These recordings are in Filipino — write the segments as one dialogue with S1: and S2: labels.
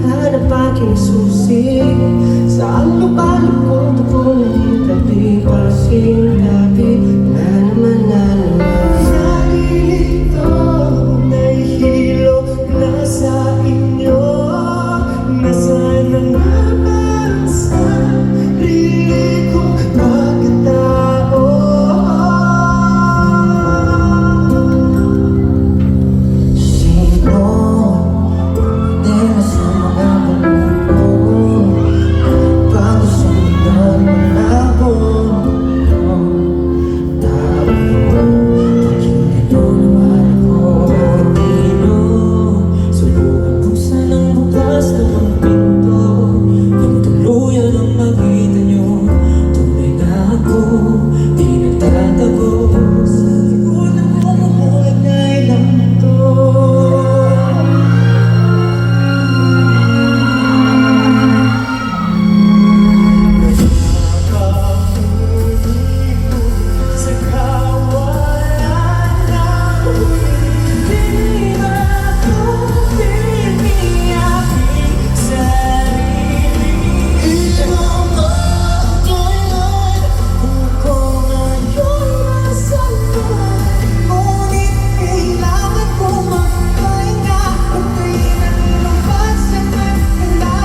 S1: hanap aking susi. Saan lupalikot ako ng tabi, kasing tabi na naman na naman. Nalilito, nahihilo na sa inyo. Nasaan ang naman sa sarili ko pagkatao? Sino pumidelas sa mga balon ko? Bago sundan mo ako, tao mo, pagkilito naman ako. Dino, subukan buksan ang bukas ng mga pinto, nang tuluyan ang makita nyo. Tunay na ako, di nagtatago sa likod ng bumubuhat na ilang ito. Sa kawalan ng hindi na ako piniyaking sarili. Ikaw ba kailan ako ngayon nasaan? Ngunit kailangan ko magpahinga, pagkain ang lumabas sa magkala.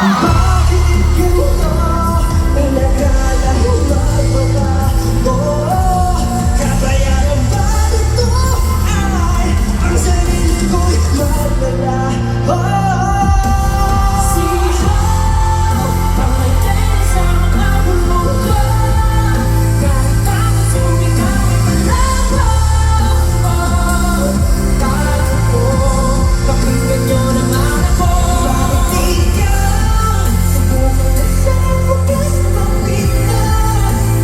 S1: Bakit ganito? Inakala mo magbabago? Kabayaran ba ito ay ang sarili ko'y magdala? Sino ang may tela sa mga bulong ko? Kahit ako sumigaw ay malabo. Kala ko, pakinggan nyo naman ako. Bakit ikaw subukan na sa bukas ng pinto,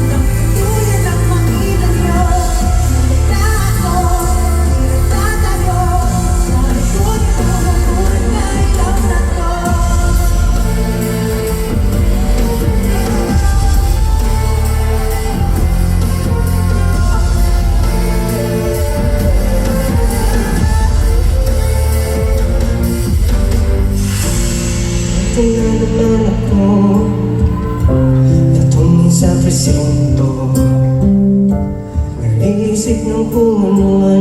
S1: nang tuluyan ang makita nyo? Tunay na ako, di nagtatago sa likod ng bumubuhat na ilaw na to. Ito na naman ako, natungin sa presinto. Nag-iisip ng kung ano